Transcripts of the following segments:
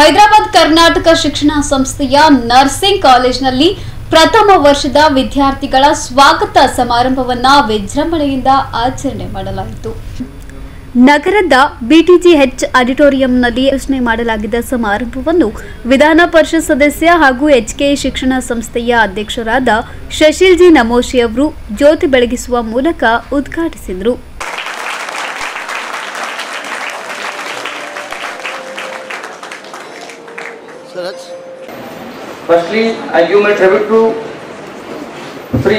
ಹೈದರಾಬಾದ್ ಕರ್ನಾಟಕ ಶಿಕ್ಷಣ ಸಂಸ್ಥೆಯ ನರ್ಸಿಂಗ್ ಕಾಲೇಜಿನಲ್ಲಿ ಪ್ರಥಮ ವರ್ಷದ ವಿದ್ಯಾರ್ಥಿಗಳ ಸ್ವಾಗತ ಸಮಾರಂಭವನ್ನು ವಿಜೃಂಭಣೆಯಿಂದ ಆಚರಣೆ ಮಾಡಲಾಯಿತು. ನಗರದ ಬಿಟಿಜಿಎಚ್ ಆಡಿಟೋರಿಯಂನಲ್ಲಿ ಆಯೋಜನೆ ಮಾಡಲಾಗಿದ್ದ ಸಮಾರಂಭವನ್ನು ವಿಧಾನ ಪರಿಷತ್ ಸದಸ್ಯ ಹಾಗೂ ಎಚ್ಕೆ ಶಿಕ್ಷಣ ಸಂಸ್ಥೆಯ ಅಧ್ಯಕ್ಷರಾದ ಶಶಿಲ್ ಜಿ ನಮೋಶಿ ಅವರು ಜ್ಯೋತಿ ಬೆಳಗಿಸುವ ಮೂಲಕ ಉದ್ಘಾಟಿಸಿದರು. Firstly, I give my tribute to Sri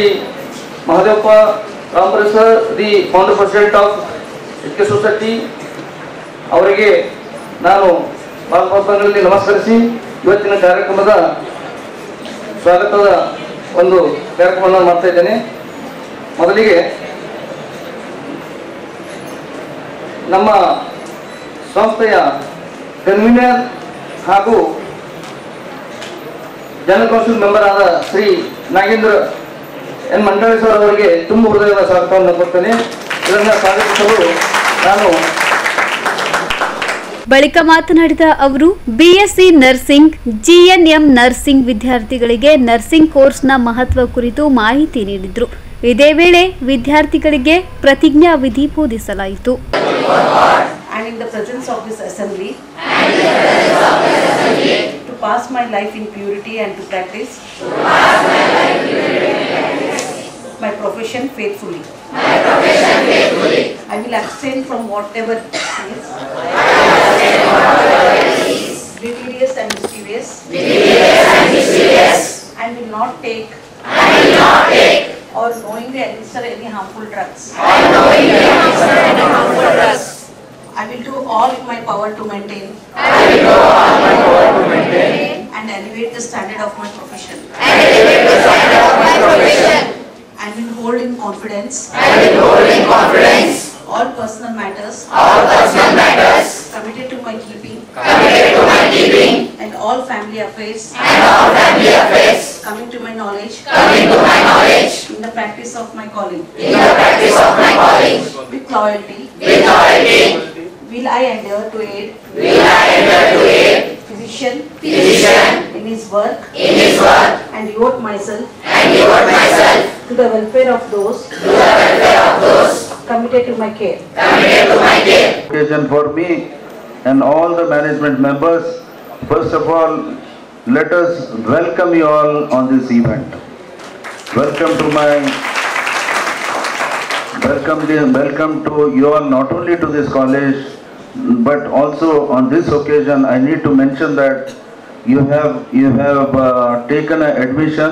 Mahadevappa Ramapuri sir, the founder president of HK Society. ಅವರಿಗೆ ನಾನು ಪಾಲ್ಗೊಳ್ಳುವಲ್ಲಿ ನಮಸ್ಕರಿಸಿ ಇವತ್ತಿನ ಕಾರ್ಯಕ್ರಮದ ಸ್ವಾಗತದ ಒಂದು ಕಾರ್ಯಕ್ರಮವನ್ನು ಮಾಡ್ತಾ ಇದ್ದೇನೆ. ಮೊದಲಿಗೆ ನಮ್ಮ ಸಂಸ್ಥೆಯ ಕನ್ವೀನರ್ ಹಾಗೂ ಜನರಲ್ ಕೌನ್ಸಿಲ್ ಮೆಂಬರ್ ಆದ ಶ್ರೀ ನಾಗೇಂದ್ರ ಎನ್ ಮಂಡಳಿ ಸರ್ ಅವರಿಗೆ ತುಂಬ ಹೃದಯದ ಸ್ವಾಗತವನ್ನು ಕೊಡ್ತೇನೆ. ಇದನ್ನು ಸ್ವಾಗತಿಸಲು ನಾನು ಬಳಿಕ ಮಾತನಾಡಿದ ಅವರು ಬಿಎಸ್ಸಿ ನರ್ಸಿಂಗ್, ಜಿಎನ್ಎಂ ನರ್ಸಿಂಗ್ ವಿದ್ಯಾರ್ಥಿಗಳಿಗೆ ನರ್ಸಿಂಗ್ ಕೋರ್ಸ್ನ ಮಹತ್ವ ಕುರಿತು ಮಾಹಿತಿ ನೀಡಿದರು. ಇದೇ ವೇಳೆ ವಿದ್ಯಾರ್ಥಿಗಳಿಗೆ ಪ್ರತಿಜ್ಞಾ ವಿಧಿ ಬೋಧಿಸಲಾಯಿತು. And in the presence of this assembly, to pass my life in purity and to practice my profession faithfully. I will abstain from whatever is deleterious and mischievous, and will not take or knowingly administer any harmful drugs. I will do all in my power to maintain and elevate the standard of my profession. I will hold in confidence all personal matters committed to my keeping and all family affairs coming to my knowledge in the practice of my calling. With loyalty will I endeavour to aid physician in his work and devote myself to the welfare of those committed to my care. Occasion for me and all the management members. First of all, let us welcome you all on this event. Welcome to you all, not only to this college, but also on this occasion. I need to mention that you have taken an admission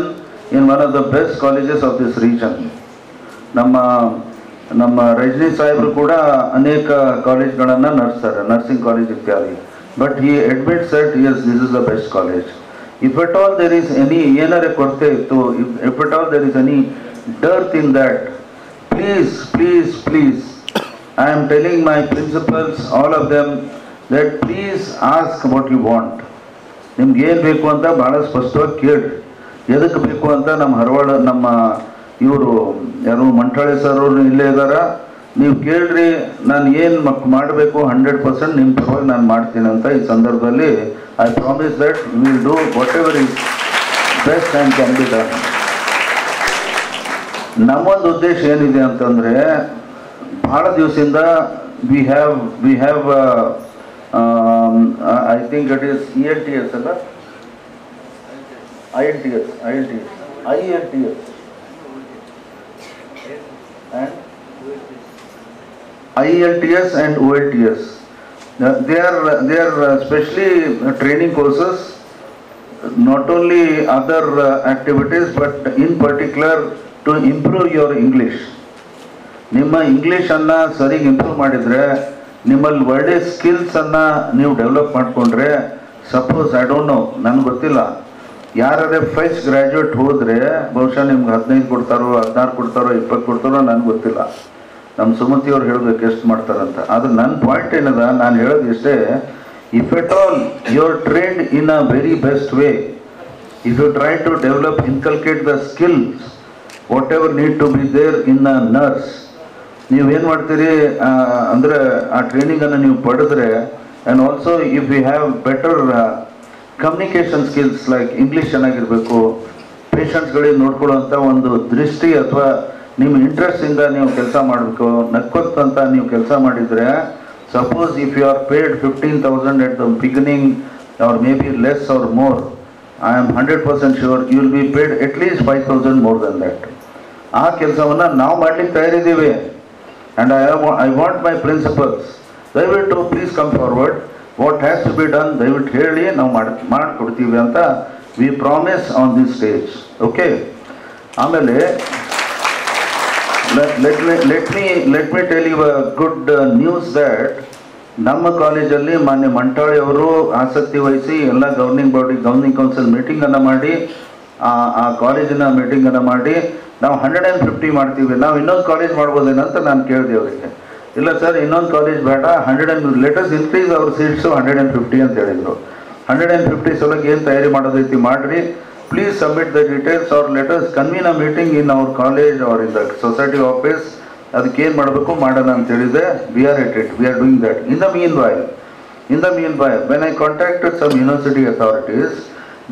in one of the best colleges of this region. ನಮ್ಮ ರಜನಿ ಸಾಹೇಬರು ಕೂಡ ಅನೇಕ ಕಾಲೇಜ್ಗಳನ್ನು ನಡೆಸ್ತಾರೆ, nursing college ಇತ್ಯಾದಿ. But he admits that yes, this is the best college. If at all there is any ಏನಾರ ಕೊರತೆ ಇತ್ತು, if at all there is any dearth in that, please I am telling my principals, all of them, that please ask what you want. ನಿಮ್ಗೆ ಏನು ಬೇಕು ಅಂತ ಭಾಳ ಸ್ಪಷ್ಟವಾಗಿ ಕೇಳಿ. ಎದಕ್ಕೆ ಬೇಕು ಅಂತ ನಮ್ಮ ಇವರು ಯಾರು ಮಂಟಾಳೆ ಸರ್ ಅವರು ಇಲ್ಲೇ ಇದ್ದಾರ, ನೀವು ಕೇಳ್ರಿ, ನಾನು ಏನು ಮಾಡಬೇಕು 100% ನಿಮ್ಮ ಪರವಾಗಿ ನಾನು ಮಾಡ್ತೀನಿ ಅಂತ ಈ ಸಂದರ್ಭದಲ್ಲಿ I promise that will do whatever is best and can be done. ನಮ್ಮೊಂದು ಉದ್ದೇಶ ಏನಿದೆ ಅಂತಂದರೆ, ಭಾಳ ದಿವಸದಿಂದ we have I think it is ELTS ಅಲ್ಲ, ILTS and OLTS. They are specially training courses, not only other activities, but in particular to improve your English. ನಿಮ್ಮ ಇಂಗ್ಲೀಷನ್ನು ಸರಿಗೆ ಇಂಪ್ರೂವ್ ಮಾಡಿದರೆ, ನಿಮ್ಮಲ್ಲಿ ಒಳ್ಳೆ ಸ್ಕಿಲ್ಸನ್ನು ನೀವು ಡೆವಲಪ್ ಮಾಡಿಕೊಂಡ್ರೆ, ಸಪೋಸ್ ಐ ಡೋಂಟ್ ನೋ, ನನಗೆ ಗೊತ್ತಿಲ್ಲ, ಯಾರೇ ಫ್ರೆಶ್ ಗ್ರ್ಯಾಜುಯೇಟ್ ಹೋದರೆ ಬಹುಶಃ ನಿಮ್ಗೆ 15 ಕೊಡ್ತಾರೋ, 16 ಕೊಡ್ತಾರೋ, 20 ಕೊಡ್ತಾರೋ ನನಗೆ ಗೊತ್ತಿಲ್ಲ. ನಮ್ಮ ಸುಮತಿಯವ್ರು ಹೇಳಬೇಕು ಎಷ್ಟು ಮಾಡ್ತಾರಂತ. ಆದರೆ ನನ್ನ ಪಾಯಿಂಟ್ ಏನದ, ನಾನು ಹೇಳೋದು ಇಷ್ಟೇ, if at all you are trained in a very best way, if you try to develop, inculcate the skills whatever need to be there in a nurse, ನೀವೇನು ಮಾಡ್ತೀರಿ ಅಂದರೆ ಆ ಟ್ರೈನಿಂಗನ್ನು ನೀವು ಪಡೆದ್ರೆ and also if we have better communication skills like English ಚೆನ್ನಾಗಿರಬೇಕು, ಪೇಷಂಟ್ಸ್ಗಳಿಗೆ ನೋಡ್ಕೊಳ್ಳುವಂಥ ಒಂದು ದೃಷ್ಟಿ ಅಥವಾ ನಿಮ್ಮ ಇಂಟ್ರೆಸ್ಟಿಂದ ನೀವು ಕೆಲಸ ಮಾಡಬೇಕು, ನಕ್ಕೊತ್ತಂತ ನೀವು ಕೆಲಸ ಮಾಡಿದರೆ, suppose if you are paid 15,000 at the beginning or maybe less or more, I am 100% sure you will be paid at least 5,000 more than that. ಆ ಕೆಲಸವನ್ನು ನಾವು ಮಾಡಲಿಕ್ಕೆ ತಯಾರಿದ್ದೀವಿ. And I want my principals, ದಯವಿಟ್ಟು please come forward, what has to be done ದಯವಿಟ್ಟು ಹೇಳಿ, ನಾವು ಮಾಡಿಕೊಡ್ತೀವಿ ಅಂತ we promise on this stage. Okay, ಆಮೇಲೆ let me tell you a good news that ನಮ್ಮ ಕಾಲೇಜಲ್ಲಿ ಮಾನ್ಯ ಮಂಟಾಳಿ ಅವರು ಆಸಕ್ತಿ ವಹಿಸಿ ಎಲ್ಲ ಗವರ್ನಿಂಗ್ ಕೌನ್ಸಿಲ್ ಮೀಟಿಂಗನ್ನು ಮಾಡಿ, ಆ ಕಾಲೇಜಿನ ಮೀಟಿಂಗನ್ನು ಮಾಡಿ ನಾವು 150 ಮಾಡ್ತೀವಿ, ನಾವು ಇನ್ನೊಂದು ಕಾಲೇಜ್ ಮಾಡ್ಬೋದೇನಂತ ನಾನು ಕೇಳಿದೆ ಅವರಿಗೆ. ಇಲ್ಲ ಸರ್, ಇನ್ನೊಂದು ಕಾಲೇಜ್ ಬೇಡ, 100 ಲೆಟಸ್ ಇನ್ಕ್ರೀಸ್ ಅವ್ರ ಸೀಟ್ಸು 150 ಅಂತ ಹೇಳಿದರು. 150 ಸಲಕ್ಕೆ ಏನು ತಯಾರಿ ಮಾಡೋದೈತಿ ಮಾಡಿರಿ, please submit the details or let's convene a meeting in our college or in the society office. ಅದಕ್ಕೆ ಏನು ಮಾಡಬೇಕು ಮಾಡೋಣ ಅಂತ ಹೇಳಿದೆ. We are doing that. In the meanwhile when I contacted some university authorities,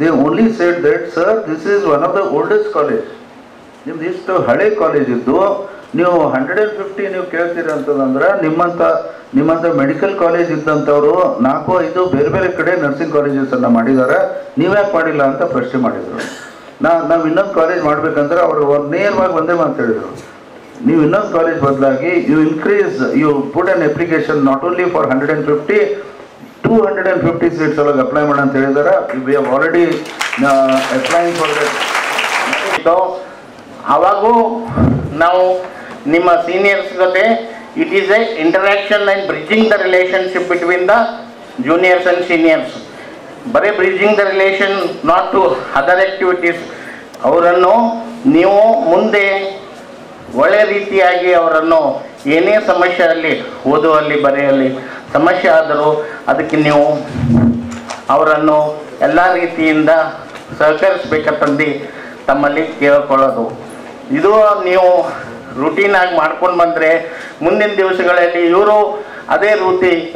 they only said that sir this is one of the oldest college, ನಿಮ್ದು ಇಷ್ಟು ಹಳೆ college ಇದ್ದು ನೀವು 150 ನೀವು ಕೇಳ್ತೀರಿ ಅಂತಂದ್ರೆ ನಿಮ್ಮಂಥ ಮೆಡಿಕಲ್ ಕಾಲೇಜ್ ಇದ್ದಂಥವ್ರು 4-5 ಬೇರೆ ಬೇರೆ ಕಡೆ ನರ್ಸಿಂಗ್ ಕಾಲೇಜಸನ್ನು ಮಾಡಿದ್ದಾರೆ, ನೀವ್ಯಾಕೆ ಮಾಡಿಲ್ಲ ಅಂತ ಪ್ರಶ್ನೆ ಮಾಡಿದರು. ನಾವು ಇನ್ನೊಂದು ಕಾಲೇಜ್ ಮಾಡಬೇಕಂದ್ರೆ ಅವರು ನೇರವಾಗಿ ಒಂದೇ ಮಾತು ಹೇಳಿದರು, ನೀವು ಇನ್ನೊಂದು ಕಾಲೇಜ್ ಬದಲಾಗಿ you put an application not only for 150, 250 seats ಒಳಗೆ ಅಪ್ಲೈ ಮಾಡೋಣ ಅಂತ ಹೇಳಿದಾರೆ. We have already applying for that. ಅವಾಗೂ ನಾವು ನಿಮ್ಮ ಸೀನಿಯರ್ಸ್ ಜೊತೆ it is a interaction and bridging the relationship between the juniors and seniors. ಬರೀ bridging the relation, not to other activities. ಅವರನ್ನು ನೀವು ಮುಂದೆ ಒಳ್ಳೆಯ ರೀತಿಯಾಗಿ ಅವರನ್ನು ಏನೇ ಸಮಸ್ಯೆಯಲ್ಲಿ ಓದುವಲ್ಲಿ ಬರೆಯಲ್ಲಿ ಸಮಸ್ಯೆ ಆದರೂ ಅದಕ್ಕೆ ನೀವು ಅವರನ್ನು ಎಲ್ಲ ರೀತಿಯಿಂದ ಸಹಕರಿಸಬೇಕಂತಂದು ತಮ್ಮಲ್ಲಿ ಕೇಳಿಕೊಳ್ಳೋದು. ಇದು ನೀವು ರೂಟೀನಾಗಿ ಮಾಡ್ಕೊಂಡು ಬಂದರೆ ಮುಂದಿನ ದಿವಸಗಳಲ್ಲಿ ಇವರು ಅದೇ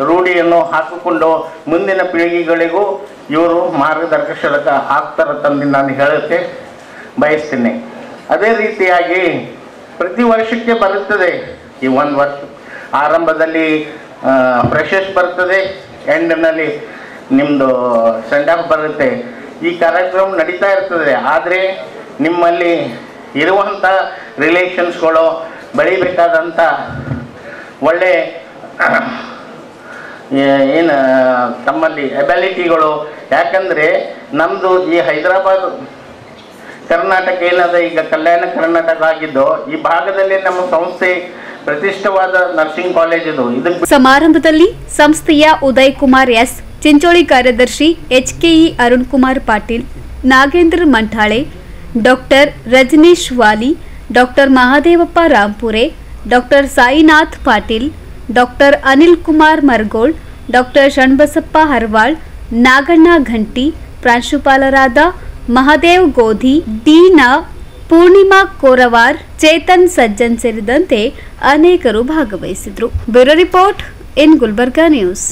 ರೂಢಿಯನ್ನು ಹಾಕಿಕೊಂಡು ಮುಂದಿನ ಪೀಳಿಗೆಗಳಿಗೂ ಇವರು ಮಾರ್ಗದರ್ಶಕ ಆಗ್ತಾರೆ ತಂದು ನಾನು ಹೇಳೋಕ್ಕೆ ಬಯಸ್ತೀನಿ. ಅದೇ ರೀತಿಯಾಗಿ ಪ್ರತಿ ವರ್ಷಕ್ಕೆ ಬರುತ್ತದೆ. ಈ ಒಂದು ವರ್ಷ ಆರಂಭದಲ್ಲಿ ಫ್ರೆಶರ್ಸ್ ಬರ್ತದೆ, ಎಂಡ್ನಲ್ಲಿ ನಿಮ್ಮದು ಸೆಂಡ್ ಆಫ್ ಬರುತ್ತೆ. ಈ ಕಾರ್ಯಕ್ರಮ ನಡೀತಾ ಇರ್ತದೆ. ಆದರೆ ನಿಮ್ಮಲ್ಲಿ ಇರುವಂಥ ರಿಲೇಷನ್ಸ್ಗಳು ಬೆಳಿಬೇಕಾದಂಥ ಒಳ್ಳೆ ಏನು ತಮ್ಮಲ್ಲಿ ಎಬಿಲಿಟಿಗಳು, ಯಾಕಂದರೆ ನಮ್ಮದು ಈ ಹೈದರಾಬಾದ್ ಕರ್ನಾಟಕ ಏನದ ಈಗ ಕಲ್ಯಾಣ ಕರ್ನಾಟಕ ಆಗಿದ್ದು, ಈ ಭಾಗದಲ್ಲಿ ನಮ್ಮ ಸಂಸ್ಥೆ ಪ್ರತಿಷ್ಠವಾದ ನರ್ಸಿಂಗ್ ಕಾಲೇಜ್ ಇದು. ಸಮಾರಂಭದಲ್ಲಿ ಸಂಸ್ಥೆಯ ಉದಯ್ ಕುಮಾರ್ ಎಸ್, ಚಿಂಚೋಳಿ ಕಾರ್ಯದರ್ಶಿ HKE Arun Kumar Patil, Nagendra Manthale, doctor Rajneesh Wali, doctor Mahadevappa Rampure, doctor Sainath Patil, doctor Anil Kumar Margol, doctor Shanbasappa Harwal, Naganna Ghanti, ಪ್ರಾಂಶುಪಾಲರಾದ ಮಹಾದೇವ್ ಗೋಧಿ, ಡೀನ ಪೂರ್ಣಿಮಾ ಕೋರವಾರ್, ಚೇತನ್ ಸಜ್ಜನ್ ಸೇರಿದಂತೆ ಅನೇಕರು ಭಾಗವಹಿಸಿದ್ರು. Bureau report in Gulbarga news.